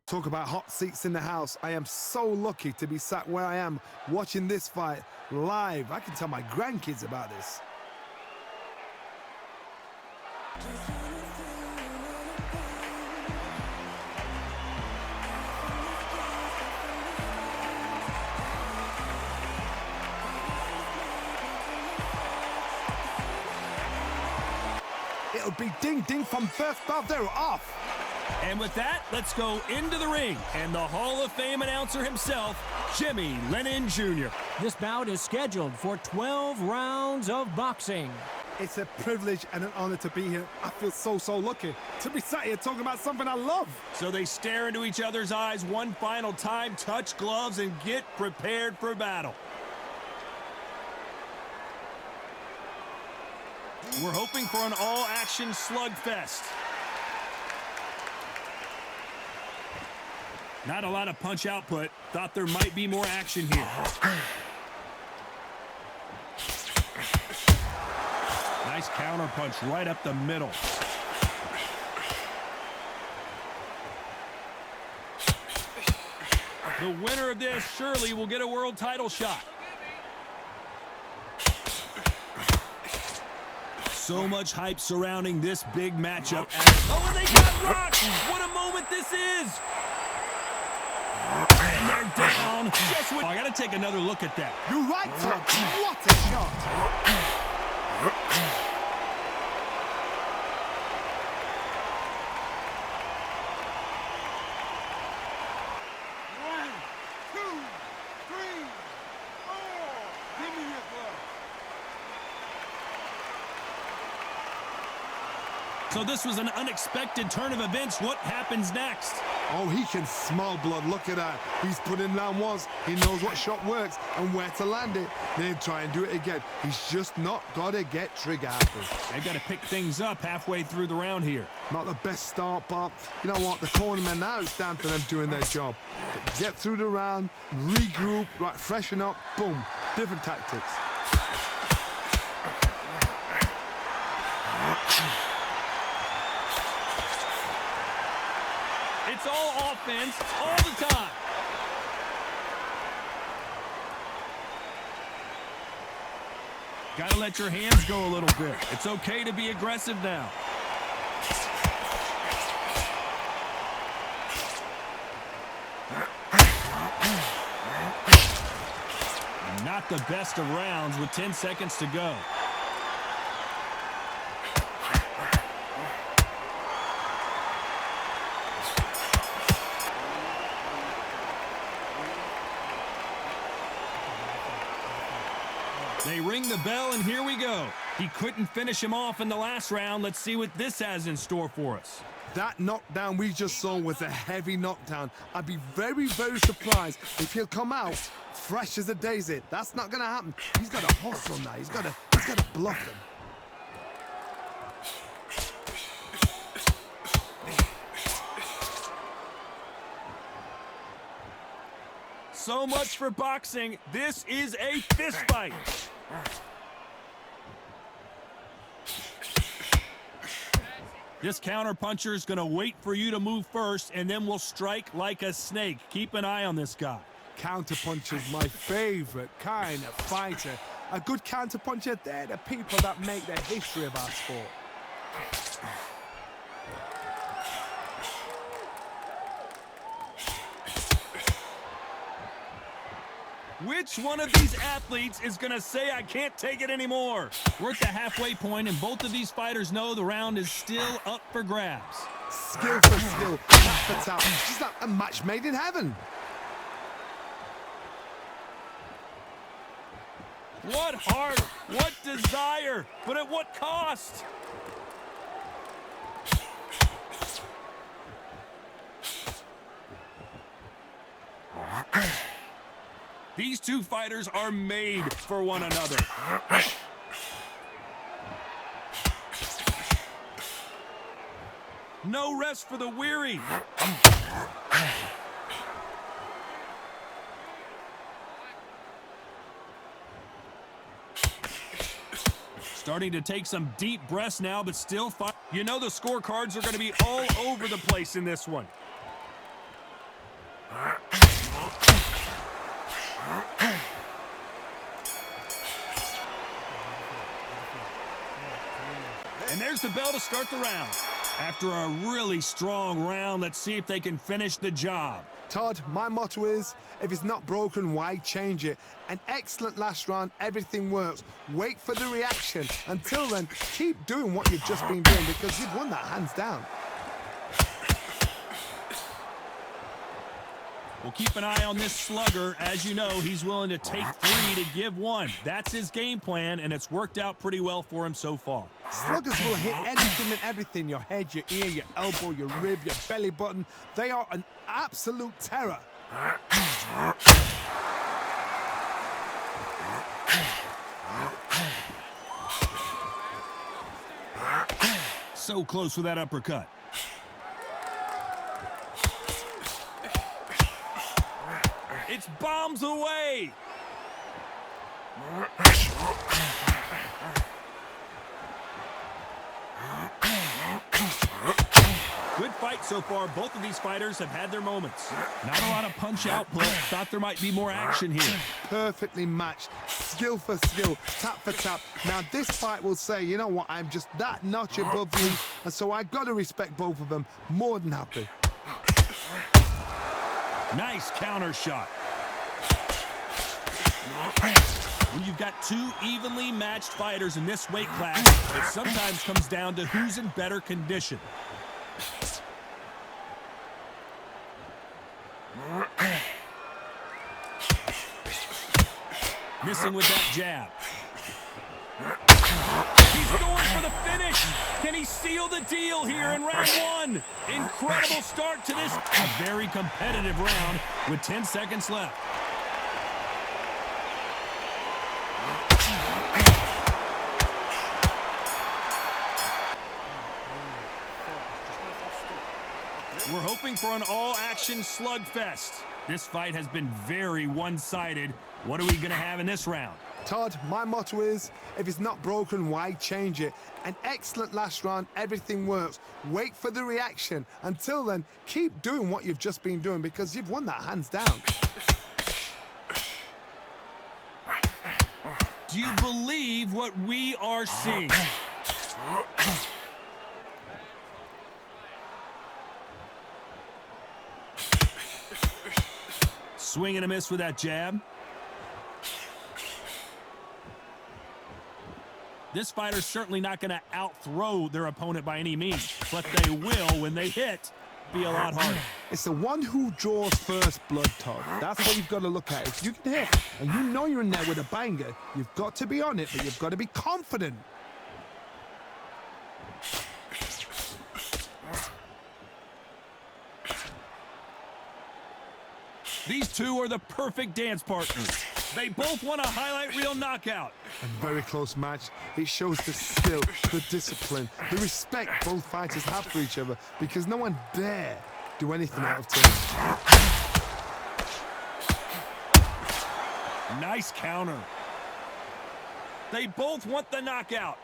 Talk about hot seats in the house. I am so lucky to be sat where I am watching this fight live. I can tell my grandkids about this. It'll be ding-ding from first bout. They're off. And with that, let's go into the ring. And the Hall of Fame announcer himself, Jimmy Lennon Jr. This bout is scheduled for 12 rounds of boxing. It's a privilege and an honor to be here. I feel so lucky to be sat here talking about something I love. So they stare into each other's eyes one final time, touch gloves, and get prepared for battle. We're hoping for an all-action slugfest. Not a lot of punch output. Thought there might be more action here. Nice counter punch right up the middle. The winner of this surely will get a world title shot. So much hype surrounding this big matchup. Oh, and they got rocked! What a moment this is! And they're down. Just when I gotta take another look at that. You're right, Tom. What a shot! So this was an unexpected turn of events. What happens next? Oh, he can smell blood. Look at that. He's put in down once. He knows what shot works and where to land it. Then try and do it again. He's just not got to get trigger happy. They've got to pick things up halfway through the round here. Not the best start, but you know what? The cornermen now, it's down to them doing their job. Get through the round, regroup, right, freshen up, boom. Different tactics. It's all offense all the time. Gotta let your hands go a little bit. It's okay to be aggressive now. Not the best of rounds with 10 seconds to go. They ring the bell, and here we go. He couldn't finish him off in the last round. Let's see what this has in store for us. That knockdown we just saw was a heavy knockdown. I'd be very surprised if he'll come out fresh as a daisy. That's not going to happen. He's got to hustle now. He's got to bluff him. So much for boxing. This is a fist fight. This counterpuncher is going to wait for you to move first, and then will strike like a snake. Keep an eye on this guy. Counterpuncher's my favorite kind of fighter. A good counterpuncher, they're the people that make the history of our sport. Which one of these athletes is going to say, I can't take it anymore? We're at the halfway point, and both of these fighters know the round is still up for grabs. Skill for skill, tap for tap. It's like a match made in heaven. What heart, what desire, but at what cost? These two fighters are made for one another. No rest for the weary. Starting to take some deep breaths now, but still fight. You know the scorecards are going to be all over the place in this one. And there's the bell to start the round. After a really strong round, let's see if they can finish the job. Todd, my motto is, if it's not broken, why change it? An excellent last round, everything works. Wait for the reaction. Until then, keep doing what you've just been doing because you've won that hands down. We'll keep an eye on this slugger. As you know, he's willing to take 3 to give 1. That's his game plan, and it's worked out pretty well for him so far. Sluggers will hit anything and everything. Your head, your ear, your elbow, your rib, your belly button. They are an absolute terror. So close with that uppercut. It's bombs away. Good fight so far. Both of these fighters have had their moments. Not a lot of punch out, but thought there might be more action here. Perfectly matched, skill for skill, tap for tap. Now this fight will say, you know what, I'm just that notch above you, and so I got to respect both of them. More than happy. Nice counter shot. When you've got 2 evenly matched fighters in this weight class, it sometimes comes down to who's in better condition. Missing with that jab. He's going for the finish. Can he seal the deal here in round 1? Incredible start to this. A very competitive round with 10 seconds left. We're hoping for an all-action slugfest. This fight has been very one-sided. What are we going to have in this round? Todd, my motto is, if it's not broken, why change it? An excellent last round, everything works. Wait for the reaction. Until then, keep doing what you've just been doing because you've won that hands down. Do you believe what we are seeing? Swing and a miss with that jab. This fighter's certainly not going to out-throw their opponent by any means, but they will, when they hit, be a lot harder. It's the one who draws first blood, Todd. That's what you've got to look at. If you can hit, and you know you're in there with a banger, you've got to be on it, but you've got to be confident. These two are the perfect dance partners. They both want a highlight reel knockout. A very close match. It shows the skill, the discipline, the respect both fighters have for each other because no one dare do anything out of turn. Nice counter. They both want the knockout.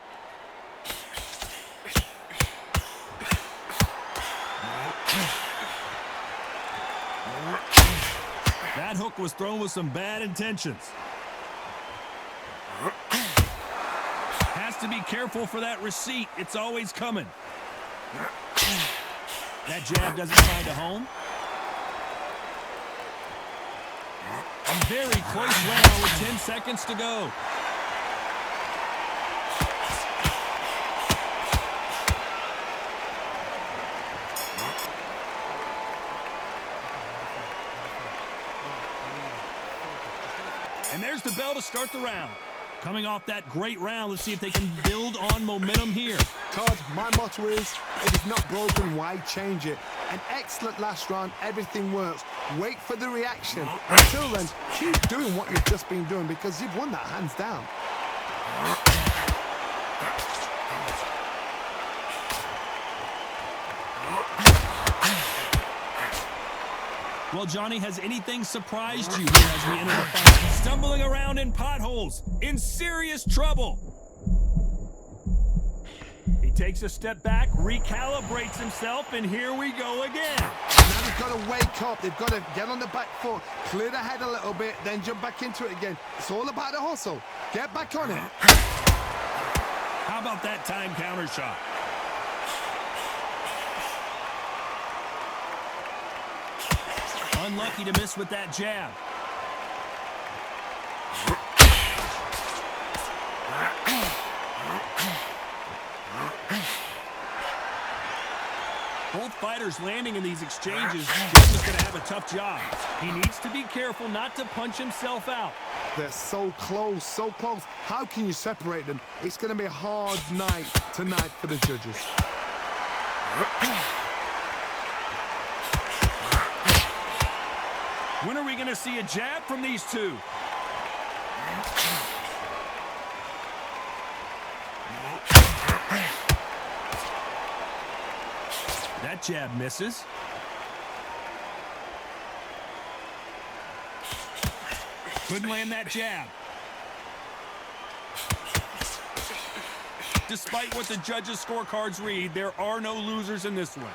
That hook was thrown with some bad intentions. Has to be careful for that receipt. It's always coming. That jab doesn't find a home. A very close round with 10 seconds to go. And there's the bell to start the round. Coming off that great round, let's see if they can build on momentum here. Todd, my motto is, if it's not broken, why change it? An excellent last round, everything works. Wait for the reaction. Until then, keep doing what you've just been doing because you've won that hands down. Well, Johnny, has anything surprised you here as we enter the fight? Stumbling around in potholes, in serious trouble. He takes a step back, recalibrates himself, and here we go again. Now they've got to wake up. They've got to get on the back foot, clear the head a little bit, then jump back into it again. It's all about the hustle. Get back on it. How about that time counter shot? Unlucky to miss with that jab. Both fighters landing in these exchanges. This is going to have a tough job. He needs to be careful not to punch himself out. They're so close, so close. How can you separate them? It's going to be a hard night tonight for the judges. When are we going to see a jab from these two? That jab misses. Couldn't land that jab. Despite what the judges' scorecards read, there are no losers in this one.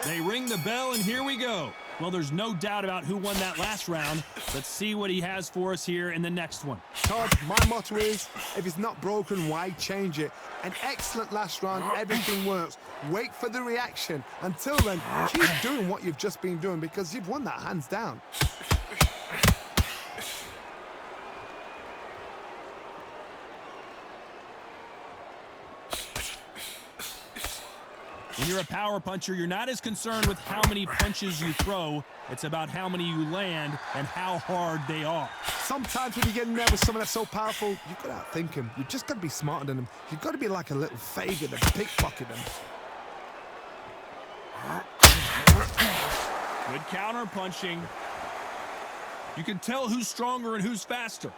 They ring the bell, and here we go. Well, there's no doubt about who won that last round. Let's see what he has for us here in the next one. Todd, my motto is, if it's not broken, why change it? An excellent last round, everything works. Wait for the reaction. Until then, keep doing what you've just been doing because you've won that hands down. When you're a power puncher, you're not as concerned with how many punches you throw. It's about how many you land and how hard they are. Sometimes when you get in there with someone that's so powerful, you've got to outthink him. You've just got to be smarter than him. You've got to be like a little faggot and pickpocket him. Good counter punching. You can tell who's stronger and who's faster.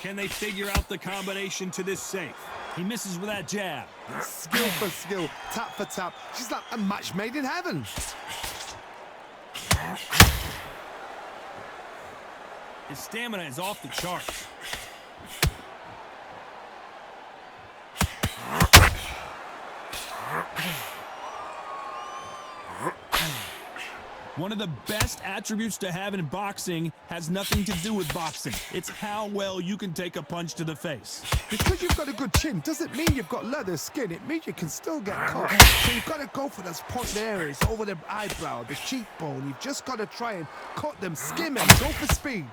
Can they figure out the combination to this safe? He misses with that jab. Skill for skill, tap for tap. She's like a match made in heaven. His stamina is off the charts. One of the best attributes to have in boxing has nothing to do with boxing. It's how well you can take a punch to the face. Because you've got a good chin doesn't mean you've got leather skin. It means you can still get caught. So you've got to go for those pointed areas over the eyebrow, the cheekbone. You've just got to try and cut them, skim them, go for speed.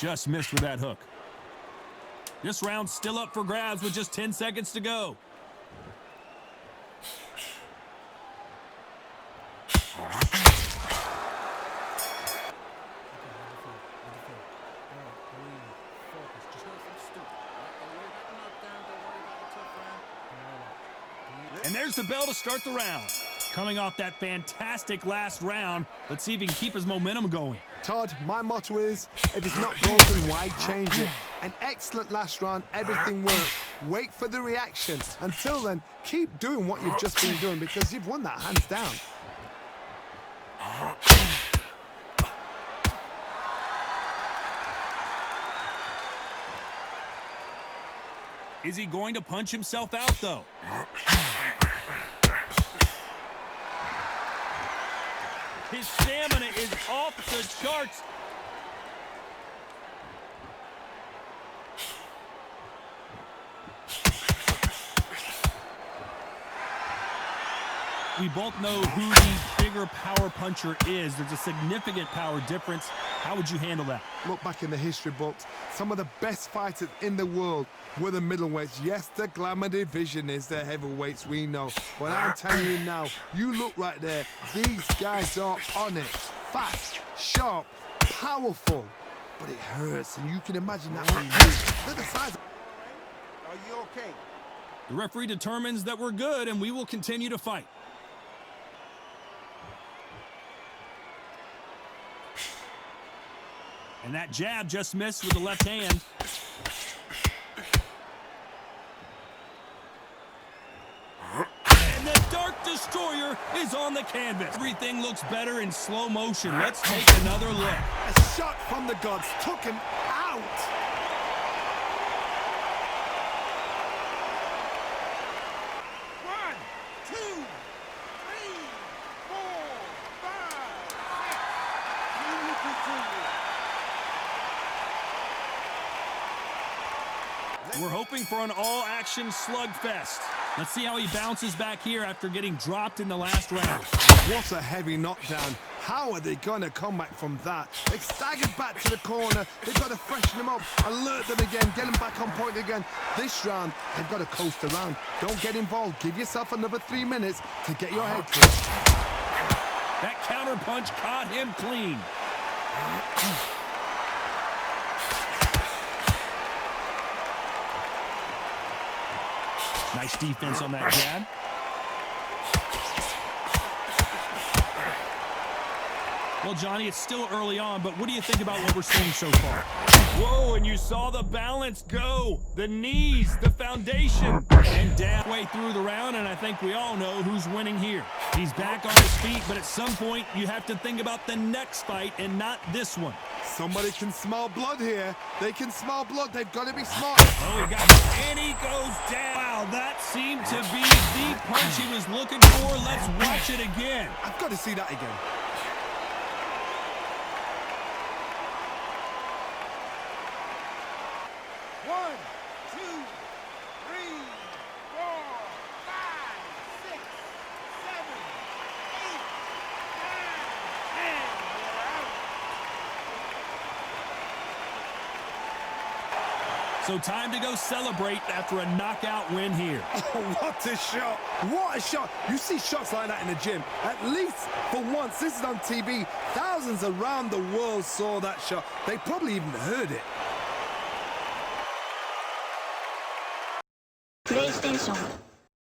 Just missed with that hook. This round's still up for grabs with just 10 seconds to go. And there's the bell to start the round. Coming off that fantastic last round, let's see if he can keep his momentum going. Todd, my motto is, if it's not broken, why change it? An excellent last round, everything works. Wait for the reaction. Until then, keep doing what you've just been doing because you've won that hands down. Is he going to punch himself out, though? His stamina is off the charts. We both know who the bigger power puncher is. There's a significant power difference. How would you handle that? Look back in the history books. Some of the best fighters in the world were the middleweights. Yes, the glamour division is the heavyweights, we know. But I'm telling you now, you look right there. These guys are on it. Fast, sharp, powerful. But it hurts, and you can imagine that when you lose. Look at the size. Are you okay? The referee determines that we're good, and we will continue to fight. And that jab just missed with the left hand. And the Dark Destroyer is on the canvas. Everything looks better in slow motion. Let's take another look. A shot from the gods took him out. We're hoping for an all-action slugfest. Let's see how he bounces back here after getting dropped in the last round. What a heavy knockdown. How are they going to come back from that? They've staggered back to the corner. They've got to freshen them up, alert them again, get them back on point again. This round, they've got to coast around. Don't get involved. Give yourself another 3 minutes to get your head clear. That counter punch caught him clean. Nice defense on that jab. Well, Johnny, it's still early on, but what do you think about what we're seeing so far? Whoa, and you saw the balance go. The knees, the foundation, and down way through the round, and I think we all know who's winning here. He's back on his feet, but at some point, you have to think about the next fight and not this one. Somebody can smell blood here. They can smell blood. They've got to be smart. Oh, he got it, and he goes down. Wow, that seemed to be the punch he was looking for. Let's watch it again. I've got to see that again. So time to go celebrate after a knockout win here. Oh, what a shot. What a shot. You see shots like that in the gym. At least for once, this is on TV. Thousands around the world saw that shot. They probably even heard it. PlayStation